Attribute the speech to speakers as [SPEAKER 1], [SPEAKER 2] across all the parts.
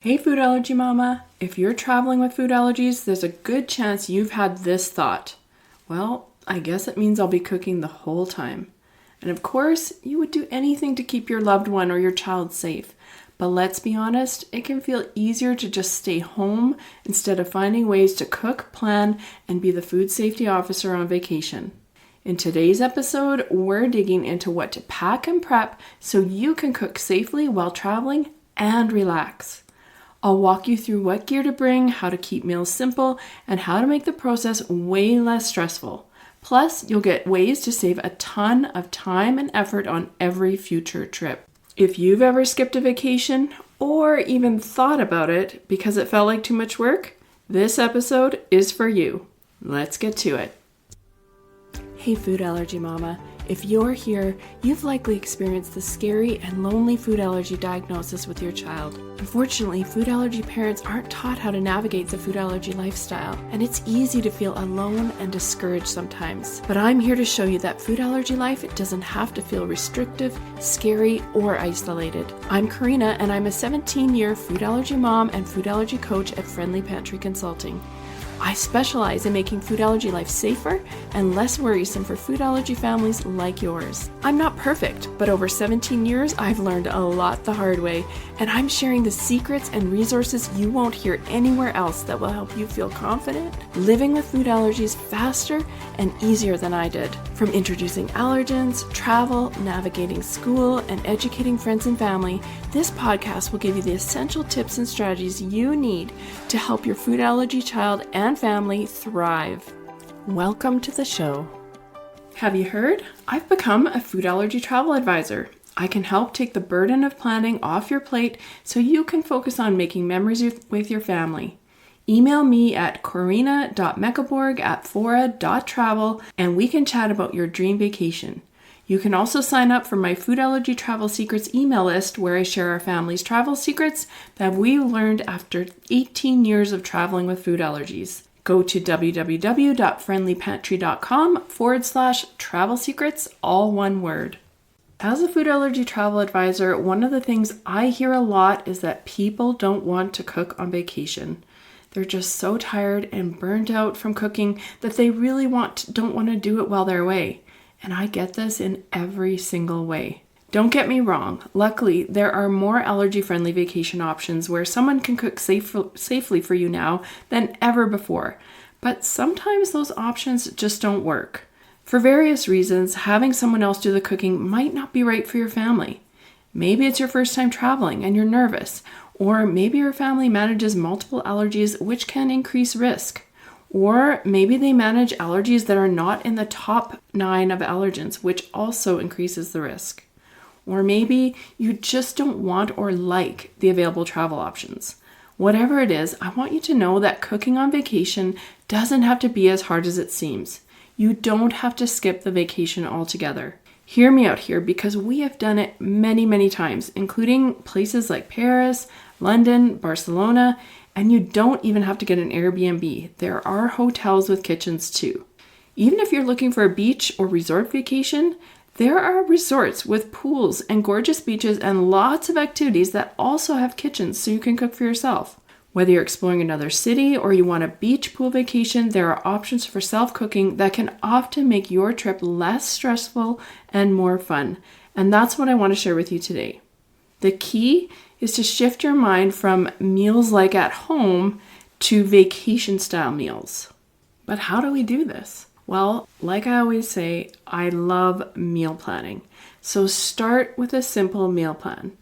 [SPEAKER 1] Hey food allergy mama, if you're traveling with food allergies, there's a good chance you've had this thought. Well, I guess it means I'll be cooking the whole time. And of course, you would do anything to keep your loved one or your child safe. But let's be honest, it can feel easier to just stay home instead of finding ways to cook, plan, and be the food safety officer on vacation. In today's episode, we're digging into what to pack and prep so you can cook safely while traveling and relax. I'll walk you through what gear to bring, how to keep meals simple, and how to make the process way less stressful. Plus, you'll get ways to save a ton of time and effort on every future trip. If you've ever skipped a vacation, or even thought about it because it felt like too much work, this episode is for you. Let's get to it. Hey food allergy mama. If you're here, you've likely experienced the scary and lonely food allergy diagnosis with your child. Unfortunately, food allergy parents aren't taught how to navigate the food allergy lifestyle, and it's easy to feel alone and discouraged sometimes. But I'm here to show you that food allergy life doesn't have to feel restrictive, scary, or isolated. I'm Karina, and I'm a 17-year food allergy mom and food allergy coach at Friendly Pantry Consulting. I specialize in making food allergy life safer and less worrisome for food allergy families like yours. I'm not perfect, but over 17 years, I've learned a lot the hard way, and I'm sharing the secrets and resources you won't hear anywhere else that will help you feel confident living with food allergies faster and easier than I did. From introducing allergens, travel, navigating school, and educating friends and family, this podcast will give you the essential tips and strategies you need to help your food allergy child and family thrive. Welcome to the show. Have you heard? I've become a food allergy travel advisor. I can help take the burden of planning off your plate so you can focus on making memories with your family. Email me at corina.meckleborg@fora.travel and we can chat about your dream vacation. You can also sign up for my Food Allergy Travel Secrets email list where I share our family's travel secrets that we learned after 18 years of traveling with food allergies. Go to www.friendlypantry.com/travel secrets, all one word. As a food allergy travel advisor, one of the things I hear a lot is that people don't want to cook on vacation. They're just so tired and burnt out from cooking that they really don't want to do it while they're away. And I get this in every single way. Don't get me wrong. Luckily, there are more allergy-friendly vacation options where someone can cook safely for you now than ever before. But sometimes those options just don't work. For various reasons, having someone else do the cooking might not be right for your family. Maybe it's your first time traveling and you're nervous, or maybe your family manages multiple allergies which can increase risk. Or maybe they manage allergies that are not in the top 9 of allergens, which also increases the risk. Or maybe you just don't want or like the available travel options. Whatever it is, I want you to know that cooking on vacation doesn't have to be as hard as it seems. You don't have to skip the vacation altogether. Hear me out here because we have done it many, many times, including places like Paris, London, Barcelona, and you don't even have to get an Airbnb. There are hotels with kitchens too. Even if you're looking for a beach or resort vacation, there are resorts with pools and gorgeous beaches and lots of activities that also have kitchens so you can cook for yourself. Whether you're exploring another city or you want a beach pool vacation, there are options for self-cooking that can often make your trip less stressful and more fun. And that's what I want to share with you today. The key is to shift your mind from meals like at home to vacation style meals. But how do we do this? Well, like I always say, I love meal planning. So start with a simple meal plan.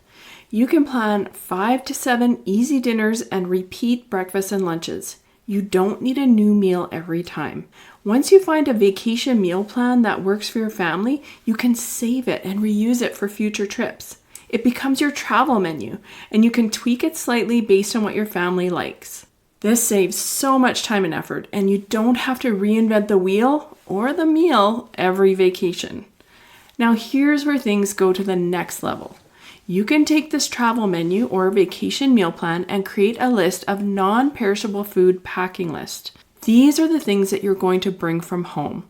[SPEAKER 1] You can plan 5 to 7 easy dinners and repeat breakfasts and lunches. You don't need a new meal every time. Once you find a vacation meal plan that works for your family, you can save it and reuse it for future trips. It becomes your travel menu, and you can tweak it slightly based on what your family likes. This saves so much time and effort, and you don't have to reinvent the wheel or the meal every vacation. Now here's where things go to the next level. You can take this travel menu or vacation meal plan and create a list of non-perishable food packing list. These are the things that you're going to bring from home.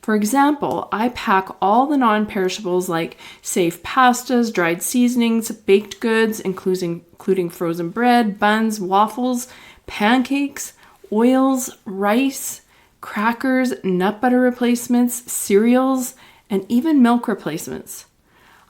[SPEAKER 1] For example, I pack all the non-perishables like safe pastas, dried seasonings, baked goods, including including frozen bread, buns, waffles, pancakes, oils, rice, crackers, nut butter replacements, cereals, and even milk replacements.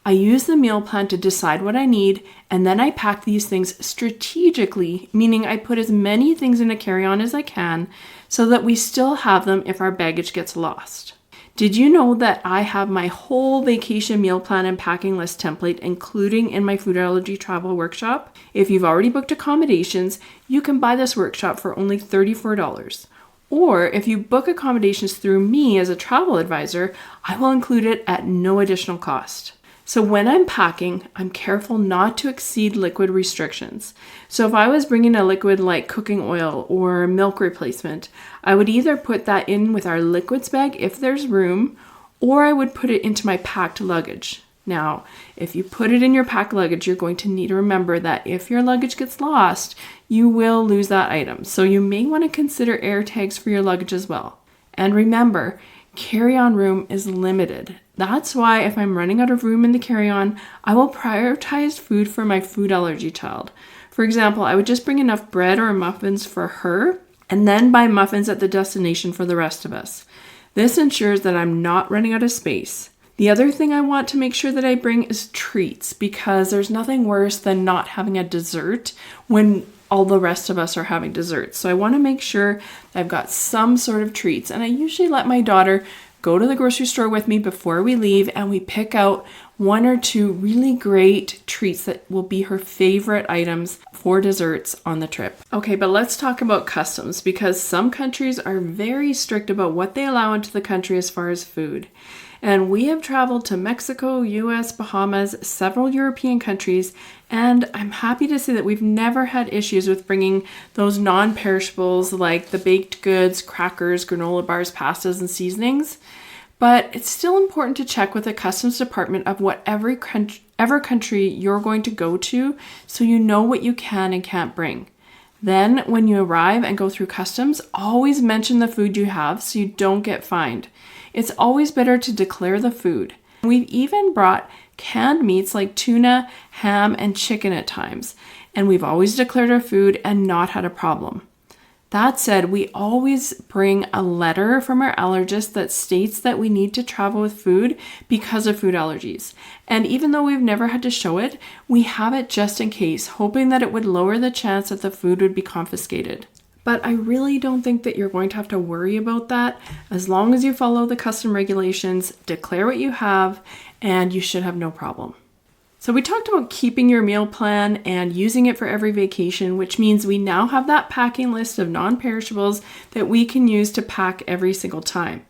[SPEAKER 1] I use the meal plan to decide what I need, and then I pack these things strategically, meaning I put as many things in a carry-on as I can so that we still have them if our baggage gets lost. Did you know that I have my whole vacation meal plan and packing list template, including in my food allergy travel workshop? If you've already booked accommodations, you can buy this workshop for only $34. Or if you book accommodations through me as a travel advisor, I will include it at no additional cost. So when I'm packing, I'm careful not to exceed liquid restrictions. So if I was bringing a liquid like cooking oil or milk replacement, I would either put that in with our liquids bag if there's room, or I would put it into my packed luggage. Now, if you put it in your packed luggage, you're going to need to remember that if your luggage gets lost, you will lose that item. So you may want to consider air tags for your luggage as well. And remember, carry-on room is limited. That's why if I'm running out of room in the carry-on, I will prioritize food for my food allergy child. For example, I would just bring enough bread or muffins for her and then buy muffins at the destination for the rest of us. This ensures that I'm not running out of space. The other thing I want to make sure that I bring is treats, because there's nothing worse than not having a dessert when all the rest of us are having desserts. So I want to make sure that I've got some sort of treats. And I usually let my daughter go to the grocery store with me before we leave, and we pick out one or two really great treats that will be her favorite items for desserts on the trip. Okay, but let's talk about customs, because some countries are very strict about what they allow into the country as far as food. And we have traveled to Mexico, US, Bahamas, several European countries, and I'm happy to say that we've never had issues with bringing those non-perishables like the baked goods, crackers, granola bars, pastas, and seasonings. But it's still important to check with the customs department of whatever country you're going to go to, so you know what you can and can't bring. Then, when you arrive and go through customs, always mention the food you have so you don't get fined. It's always better to declare the food. We've even brought canned meats like tuna, ham, and chicken at times, and we've always declared our food and not had a problem. That said, we always bring a letter from our allergist that states that we need to travel with food because of food allergies. And even though we've never had to show it, we have it just in case, hoping that it would lower the chance that the food would be confiscated. But I really don't think that you're going to have to worry about that. As long as you follow the custom regulations, declare what you have, and you should have no problem. So we talked about keeping your meal plan and using it for every vacation, which means we now have that packing list of non-perishables that we can use to pack every single time.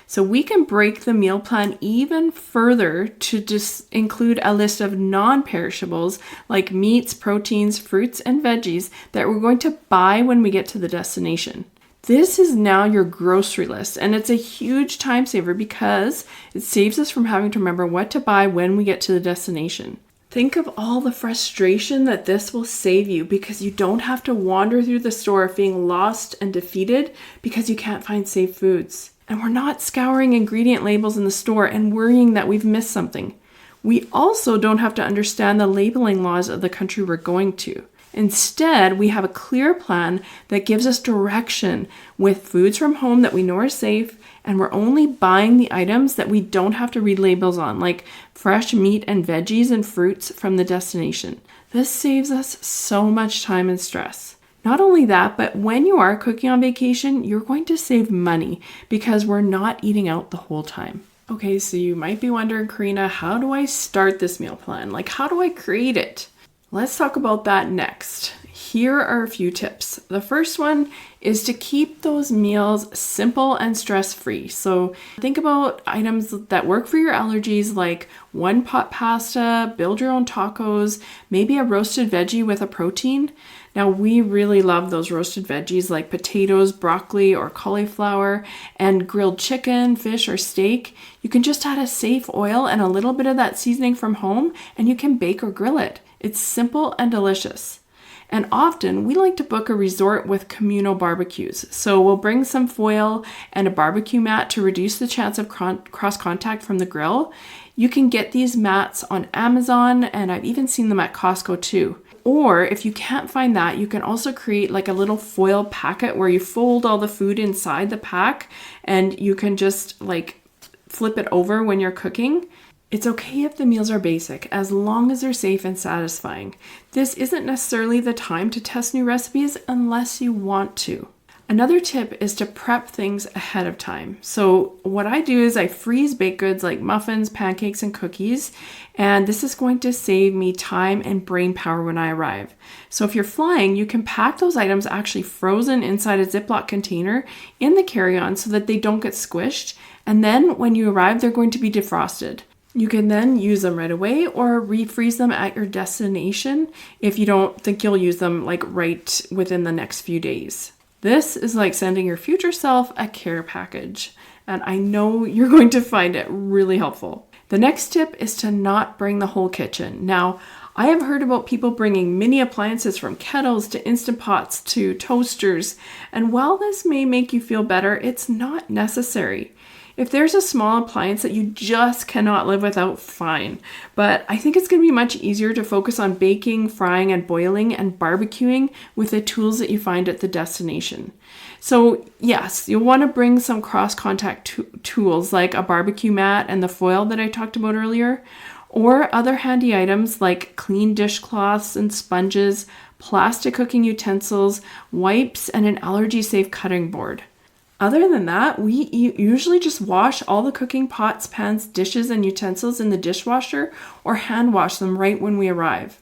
[SPEAKER 1] So we can break the meal plan even further to just include a list of non-perishables like meats, proteins, fruits, and veggies that we're going to buy when we get to the destination. This is now your grocery list, and it's a huge time saver because it saves us from having to remember what to buy when we get to the destination. Think of all the frustration that this will save you, because you don't have to wander through the store feeling lost and defeated because you can't find safe foods. And we're not scouring ingredient labels in the store and worrying that we've missed something. We also don't have to understand the labeling laws of the country we're going to. Instead, we have a clear plan that gives us direction with foods from home that we know are safe, and we're only buying the items that we don't have to read labels on, like fresh meat and veggies and fruits from the destination. This saves us so much time and stress. Not only that, but when you are cooking on vacation, you're going to save money because we're not eating out the whole time. Okay, so you might be wondering, Karina, how do I start this meal plan? Like, how do I create it? Let's talk about that next. Here are a few tips. The first one is to keep those meals simple and stress-free. So think about items that work for your allergies, like one pot pasta, build your own tacos, maybe a roasted veggie with a protein. Now, we really love those roasted veggies like potatoes, broccoli, or cauliflower, and grilled chicken, fish, or steak. You can just add a safe oil and a little bit of that seasoning from home, and you can bake or grill it. It's simple and delicious. And often we like to book a resort with communal barbecues. So we'll bring some foil and a barbecue mat to reduce the chance of cross contact from the grill. You can get these mats on Amazon, and I've even seen them at Costco too. Or if you can't find that, you can also create like a little foil packet where you fold all the food inside the pack and you can just like flip it over when you're cooking. It's okay if the meals are basic, as long as they're safe and satisfying. This isn't necessarily the time to test new recipes unless you want to. Another tip is to prep things ahead of time. So what I do is I freeze baked goods like muffins, pancakes, and cookies, and this is going to save me time and brain power when I arrive. So if you're flying, you can pack those items actually frozen inside a Ziploc container in the carry-on so that they don't get squished, and then when you arrive, they're going to be defrosted. You can then use them right away or refreeze them at your destination if you don't think you'll use them like right within the next few days. This is like sending your future self a care package, and I know you're going to find it really helpful. The next tip is to not bring the whole kitchen. Now, I have heard about people bringing mini appliances from kettles to Instant Pots to toasters, and while this may make you feel better, it's not necessary. If there's a small appliance that you just cannot live without, fine. But I think it's going to be much easier to focus on baking, frying, and boiling and barbecuing with the tools that you find at the destination. So yes, you'll want to bring some cross-contact tools like a barbecue mat and the foil that I talked about earlier, or other handy items like clean dishcloths and sponges, plastic cooking utensils, wipes, and an allergy-safe cutting board. Other than that, we usually just wash all the cooking pots, pans, dishes, and utensils in the dishwasher or hand wash them right when we arrive.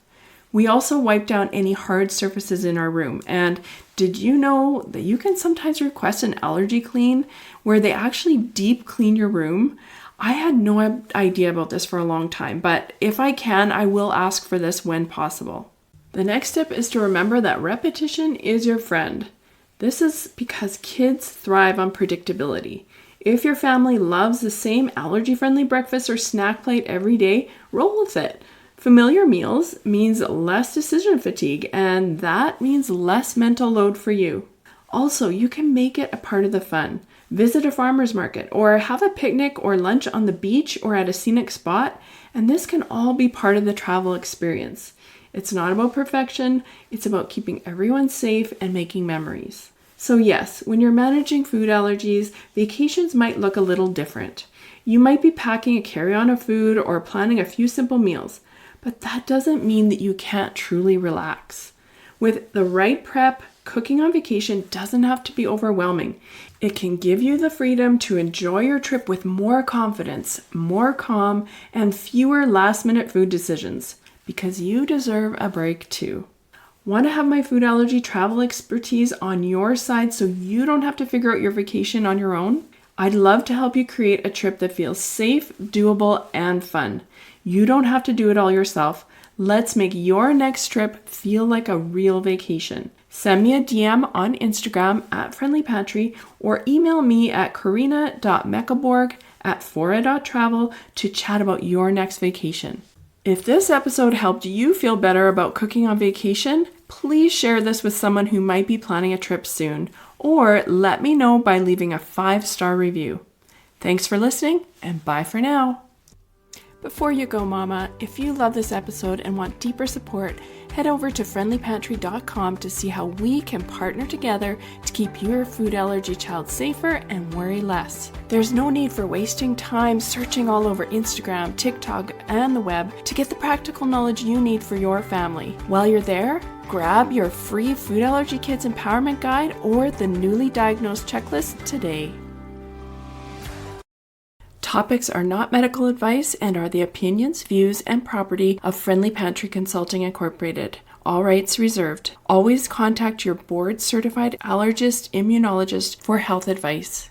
[SPEAKER 1] We also wipe down any hard surfaces in our room. And did you know that you can sometimes request an allergy clean where they actually deep clean your room? I had no idea about this for a long time, but if I can, I will ask for this when possible. The next tip is to remember that repetition is your friend. This is because kids thrive on predictability. If your family loves the same allergy-friendly breakfast or snack plate every day, roll with it. Familiar meals means less decision fatigue, and that means less mental load for you. Also, you can make it a part of the fun. Visit a farmer's market or have a picnic or lunch on the beach or at a scenic spot, and this can all be part of the travel experience. It's not about perfection, it's about keeping everyone safe and making memories. So yes, when you're managing food allergies, vacations might look a little different. You might be packing a carry-on of food or planning a few simple meals, but that doesn't mean that you can't truly relax. With the right prep, cooking on vacation doesn't have to be overwhelming. It can give you the freedom to enjoy your trip with more confidence, more calm, and fewer last-minute food decisions. Because you deserve a break too. Want to have my food allergy travel expertise on your side so you don't have to figure out your vacation on your own? I'd love to help you create a trip that feels safe, doable, and fun. You don't have to do it all yourself. Let's make your next trip feel like a real vacation. Send me a DM on Instagram at Friendly Pantry or email me at karina.meckelborg@fora.travel to chat about your next vacation. If this episode helped you feel better about cooking on vacation, please share this with someone who might be planning a trip soon, or let me know by leaving a 5-star review. Thanks for listening, and bye for now. Before you go, Mama, if you love this episode and want deeper support, head over to friendlypantry.com to see how we can partner together to keep your food allergy child safer and worry less. There's no need for wasting time searching all over Instagram, TikTok, and the web to get the practical knowledge you need for your family. While you're there, grab your free Food Allergy Kids Empowerment Guide or the newly diagnosed checklist today. Topics are not medical advice and are the opinions, views, and property of Friendly Pantry Consulting Incorporated. All rights reserved. Always contact your board-certified allergist immunologist for health advice.